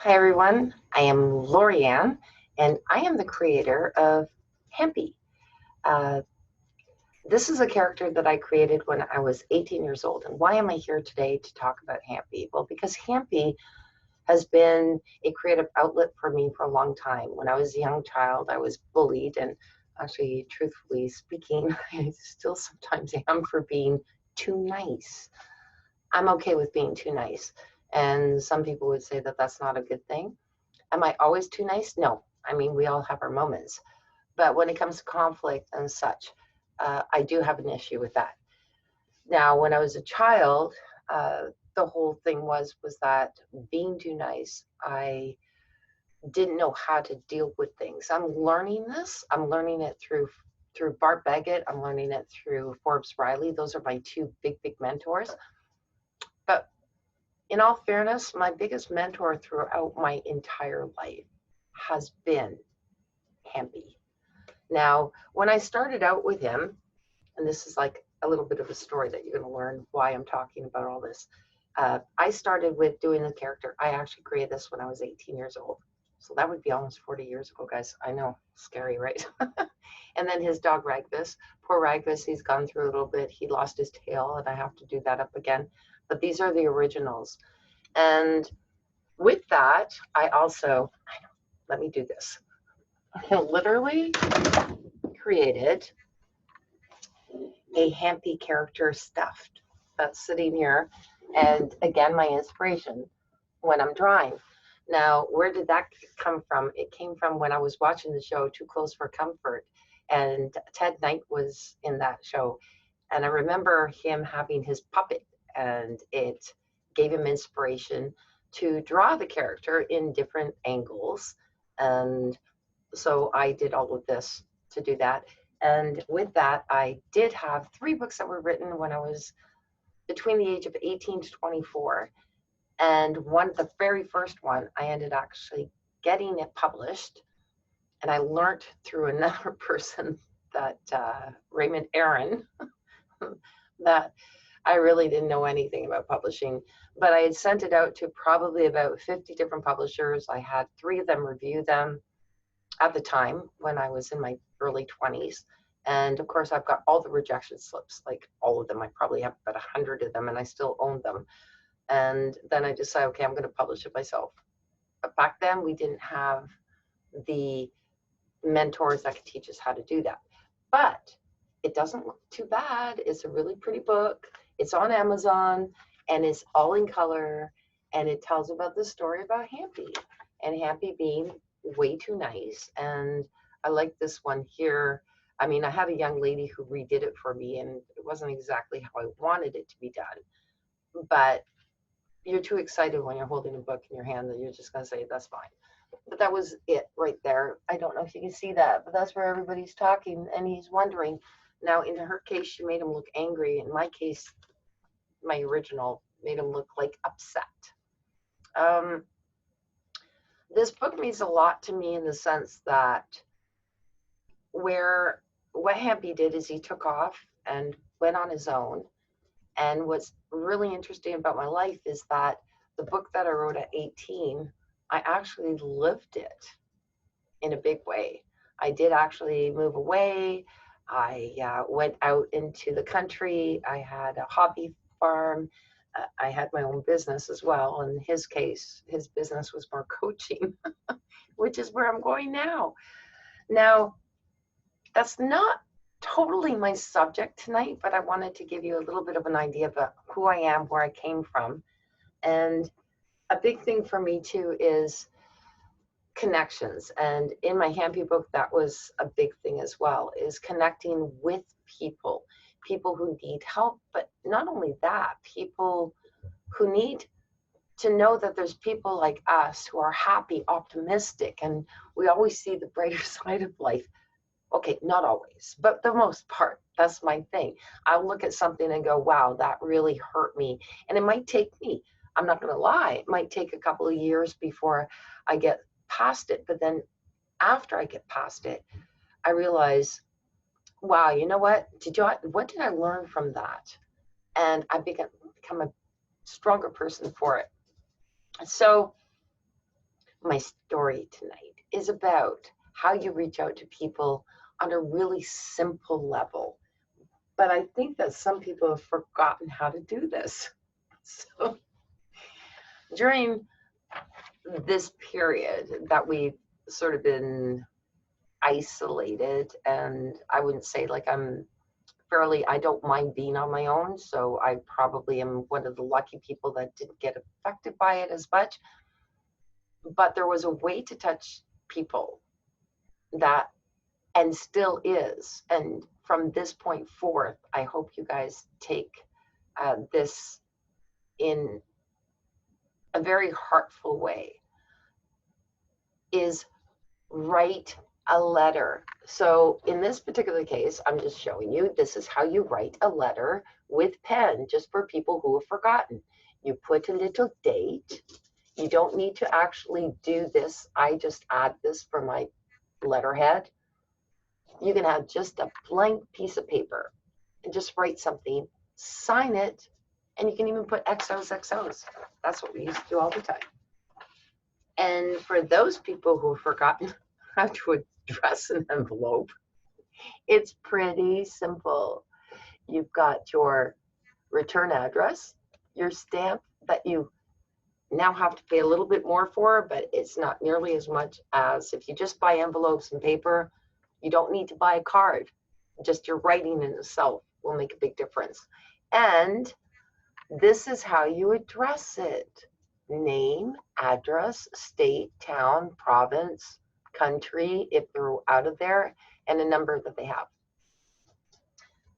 Hi everyone, I am LaurieAnn and I am the creator of Hampy. This is a character that I created when I was 18 years old. And why am I here today to talk about Hampy? Well, because Hampy has been a creative outlet for me for a long time. When I was a young child, I was bullied, and actually, truthfully speaking, I still sometimes am for being too nice. I'm okay with being too nice. And some people would say that that's not a good thing. Am I always too nice? No. I mean, we all have our moments. But when it comes to conflict and such, I do have an issue with that. Now, when I was a child, the whole thing was that being too nice, I didn't know how to deal with things. I'm learning this. I'm learning it through Bart Baggett. I'm learning it through Forbes Riley. Those are my two big mentors. But in all fairness, my biggest mentor throughout my entire life has been Hampy. Now, when I started out with him, and this is like a little bit of a story that you're going to learn why I'm talking about all this. I started with doing the character. I actually created this when I was 18 years old. So that would be almost 40 years ago, guys. I know, scary, right? And then his dog Ragvis, poor Ragvis, he's gone through a little bit. He lost his tail and I have to do that up again. But these are the originals. And with that, I also, let me do this. I literally created a Hampy character stuffed that's sitting here. And again, my inspiration when I'm drawing. Now, where did that come from? It came from when I was watching the show Too Close for Comfort, and Ted Knight was in that show. And I remember him having his puppet, and it gave him inspiration to draw the character in different angles. And so I did all of this to do that. And with that, I did have 3 books that were written when I was between the age of 18 to 24. And the very first one, I ended actually getting it published. And I learned through another person that Raymond Aaron, that I really didn't know anything about publishing. But I had sent it out to probably about 50 different publishers. I had 3 of them review them at the time when I was in my early 20s. And of course, I've got all the rejection slips, like all of them. I probably have about 100 of them and I still own them. And then I decided, okay, I'm going to publish it myself. But back then we didn't have the mentors that could teach us how to do that. But it doesn't look too bad. It's a really pretty book. It's on Amazon and it's all in color. And it tells about the story about Hampy and Hampy being way too nice. And I like this one here. I mean, I had a young lady who redid it for me and it wasn't exactly how I wanted it to be done, but you're too excited when you're holding a book in your hand that you're just going to say, that's fine. But that was it right there. I don't know if you can see that, but that's where everybody's talking and he's wondering. Now, in her case, she made him look angry. In my case, my original made him look like upset. This book means a lot to me in the sense that what Hampy did is he took off and went on his own. And what's really interesting about my life is that the book that I wrote at 18, I actually lived it in a big way. I did actually move away. I went out into the country. I had a hobby farm. I had my own business as well. In his case, his business was more coaching, which is where I'm going now. Now, that's not totally my subject tonight, but I wanted to give you a little bit of an idea about who I am, where I came from. And a big thing for me too is connections. And in my Hampy book, that was a big thing as well, is connecting with people who need help, but not only that, people who need to know that there's people like us who are happy, optimistic, and we always see the brighter side of life. Okay, not always, but the most part, that's my thing. I'll look at something and go, wow, that really hurt me. And it might take me, I'm not going to lie, it might take a couple of years before I get past it. But then after I get past it, I realize, wow, you know what? What did I learn from that? And I become a stronger person for it. So my story tonight is about how you reach out to people on a really simple level. But I think that some people have forgotten how to do this. So during this period that we've sort of been isolated, and I wouldn't say like I don't mind being on my own, so I probably am one of the lucky people that didn't get affected by it as much. But there was a way to touch people that, and still is. And from this point forth, I hope you guys take this in a very heartful way, is write a letter. So in this particular case, I'm just showing you, this is how you write a letter with pen, just for people who have forgotten. You put a little date. You don't need to actually do this. I just add this for my letterhead. You can have just a blank piece of paper and just write something, sign it, and you can even put XOXOs. That's what we used to do all the time. And for those people who have forgotten how to address an envelope, it's pretty simple. You've got your return address, your stamp that you now have to pay a little bit more for, but it's not nearly as much as if you just buy envelopes and paper. You don't need to buy a card. Just your writing in itself will make a big difference. And this is how you address it. Name, address, state, town, province, country, if they're out of there, and a number that they have.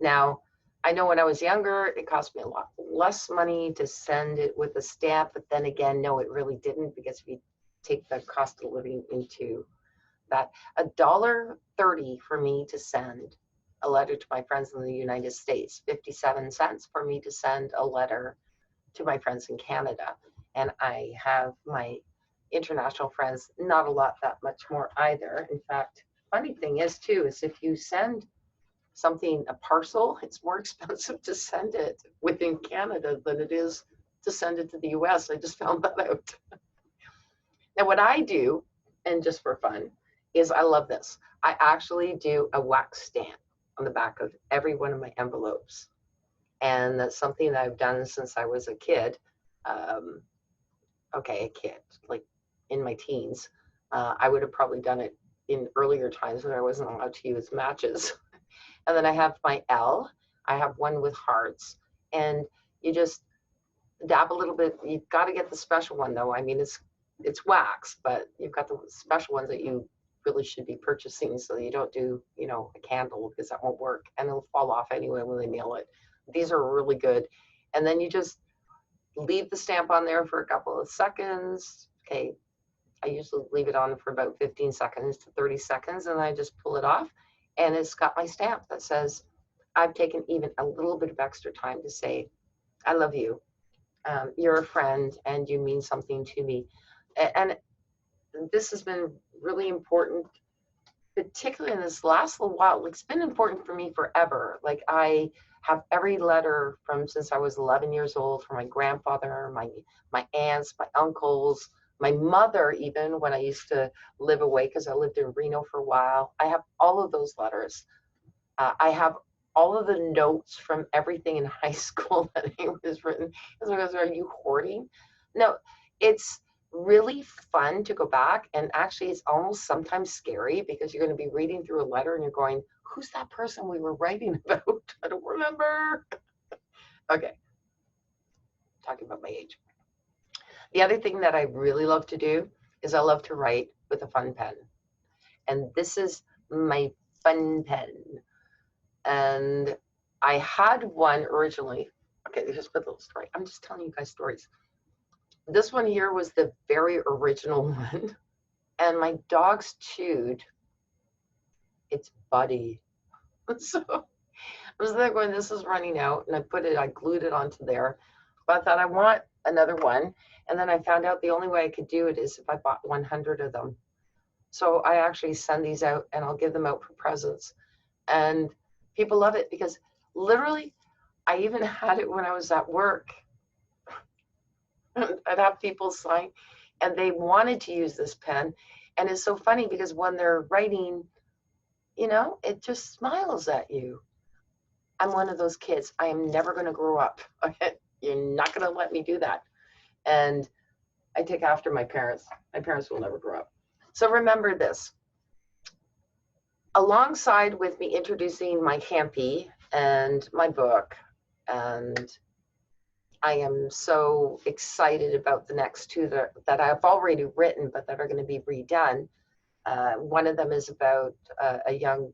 Now, I know when I was younger, it cost me a lot less money to send it with a stamp, but then again, no, it really didn't, because if you take the cost of living into that, $1.30 for me to send a letter to my friends in the United States, 57 cents for me to send a letter to my friends in Canada. And I have my international friends, not a lot that much more either. In fact, funny thing is too, is if you send something, a parcel, it's more expensive to send it within Canada than it is to send it to the US. I just found that out. Now what I do, and just for fun, is I love this. I actually do a wax stamp on the back of every one of my envelopes. And that's something that I've done since I was a kid. A kid, like in my teens. I would have probably done it in earlier times when I wasn't allowed to use matches. And then I have my L. I have one with hearts. And you just dab a little bit. You've got to get the special one though. I mean, it's wax, but you've got the special ones that you really should be purchasing, so you don't do, a candle, because that won't work and it'll fall off anyway when they mail it. These are really good. And then you just leave the stamp on there for a couple of seconds. Okay, I usually leave it on for about 15 seconds to 30 seconds, and I just pull it off, and it's got my stamp that says, I've taken even a little bit of extra time to say, I love you. You're a friend and you mean something to me. And this has been really important, particularly in this last little while. It's been important for me forever. Like, I have every letter from since I was 11 years old, from my grandfather, my aunts, my uncles, my mother, even when I used to live away, because I lived in Reno for a while. I have all of those letters. I have all of the notes from everything in high school that was written. So I goes, are you hoarding? No, it's really fun to go back, and actually it's almost sometimes scary, because you're going to be reading through a letter and you're going, who's that person we were writing about? I don't remember. Okay, talking about my age. The other thing that I really love to do is I love to write with a fun pen, and this is my fun pen. And I had one originally. Okay, here's a little story. I'm just telling you guys stories. This one here was the very original one, and my dogs chewed its buddy. So I was there going, this is running out, and I glued it onto there. But I thought, I want another one. And then I found out the only way I could do it is if I bought 100 of them. So I actually send these out, and I'll give them out for presents. And people love it, because literally, I even had it when I was at work. I'd have people sign. and they wanted to use this pen. And it's so funny because when they're writing, you know, it just smiles at you. I'm one of those kids. I am never going to grow up. You're not going to let me do that. And I take after my parents. My parents will never grow up. So remember this. Alongside with me introducing my Hampy and my book, and I am so excited about the next two that I've already written, but that are going to be redone. One of them is about a young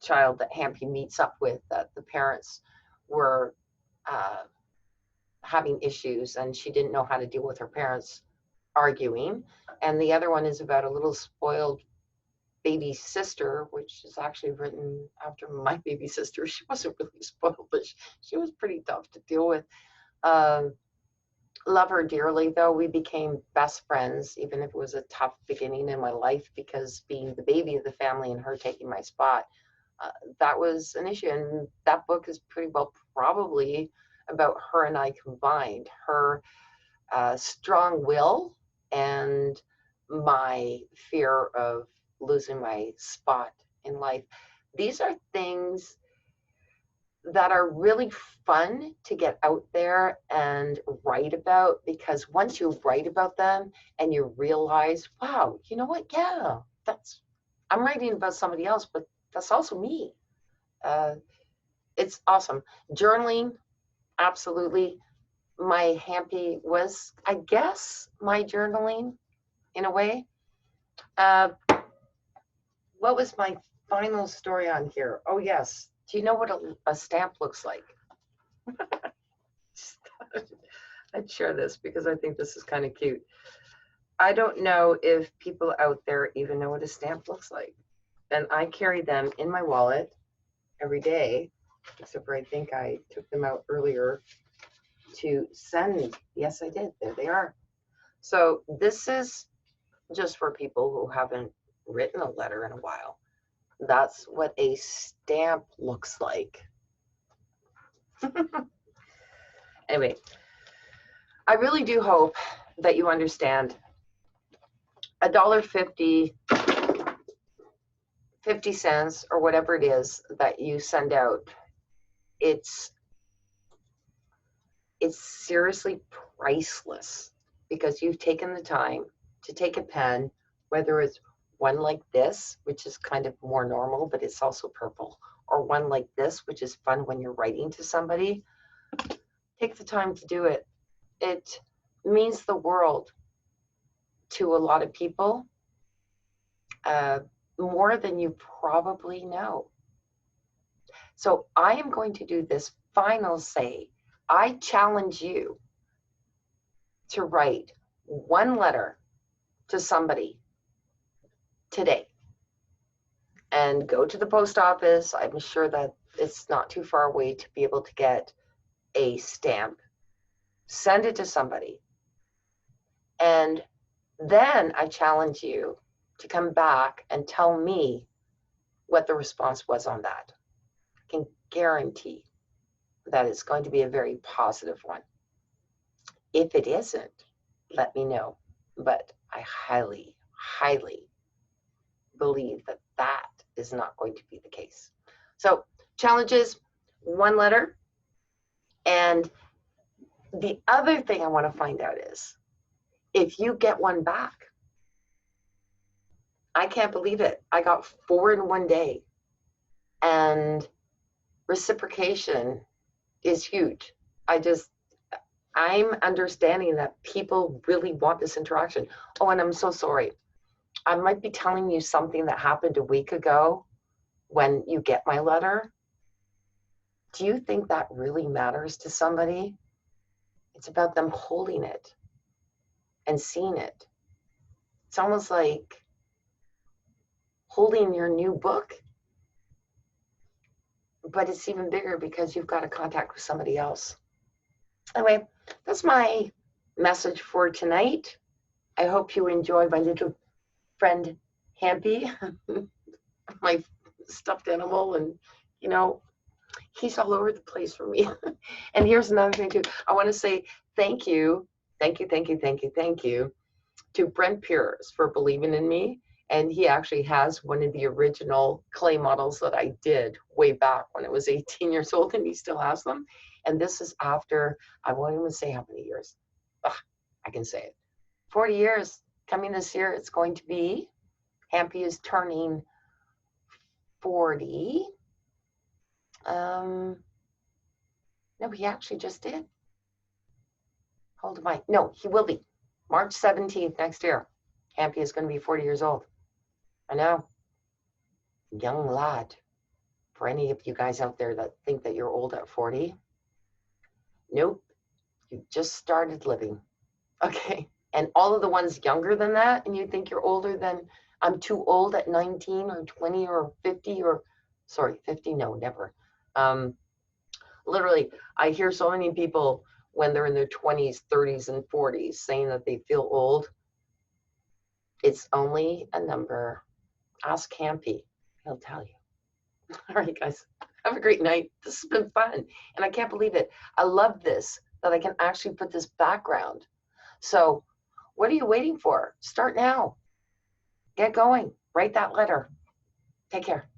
child that Hampy meets up with, that the parents were having issues and she didn't know how to deal with her parents arguing. And the other one is about a little spoiled baby sister, which is actually written after my baby sister. She wasn't really spoiled, but she was pretty tough to deal with. Love her dearly, though. We became best friends, even if it was a tough beginning in my life, because being the baby of the family and her taking my spot, that was an issue. And that book is pretty well probably about her and I combined. Her strong will and my fear of losing my spot in life. These are things that are really fun to get out there and write about, because once you write about them and you realize, wow, you know what? Yeah, I'm writing about somebody else, but that's also me. It's awesome. Journaling, absolutely. My Hampy was, I guess, my journaling in a way. What was my final story on here? Oh, yes. Do you know what a stamp looks like? I'd share this because I think this is kind of cute. I don't know if people out there even know what a stamp looks like. And I carry them in my wallet every day, except for I think I took them out earlier to send. Yes, I did. There they are. So this is just for people who haven't written a letter in a while. That's what a stamp looks like. Anyway, I really do hope that you understand $1.50, 50 cents, or whatever it is that you send out. It's seriously priceless, because you've taken the time to take a pen, whether it's one like this, which is kind of more normal, but it's also purple, or one like this, which is fun when you're writing to somebody. Take the time to do it. It means the world to a lot of people, more than you probably know. So I am going to do this final say. I challenge you to write one letter to somebody today and go to the post office. I'm sure that it's not too far away to be able to get a stamp. Send it to somebody. And then I challenge you to come back and tell me what the response was on that. I can guarantee that it's going to be a very positive one. If it isn't, let me know. But I highly, highly believe that that is not going to be the case. So challenges, one letter. And the other thing I want to find out is, if you get one back, I can't believe it. I got 4 in one day. And reciprocation is huge. I'm understanding that people really want this interaction. Oh, and I'm so sorry. I might be telling you something that happened a week ago when you get my letter. Do you think that really matters to somebody? It's about them holding it and seeing it. It's almost like holding your new book, but it's even bigger because you've got a contact with somebody else. Anyway, that's my message for tonight. I hope you enjoy my little friend Hampy, my stuffed animal, and you know, he's all over the place for me. And here's another thing too. I want to say thank you to Brent Pierce for believing in me. And he actually has one of the original clay models that I did way back when I was 18 years old, and he still has them. And this is after, I won't even say how many years. Ugh, I can say it. 40 years coming this year. It's going to be, Hampy is turning 40. No, he actually just did. Hold on. No, he will be. March 17th next year. Hampy is going to be 40 years old. I know. Young lad. For any of you guys out there that think that you're old at 40, nope. You just started living. Okay. And all of the ones younger than that, and you think you're older than, I'm too old at 19 or 20 or 50 or, sorry, 50, no, never. Literally, I hear so many people when they're in their 20s, 30s, and 40s saying that they feel old. It's only a number. Ask Hampy. He'll tell you. All right, guys. Have a great night. This has been fun. And I can't believe it. I love this, that I can actually put this background. So what are you waiting for? Start now. Get going. Write that letter. Take care.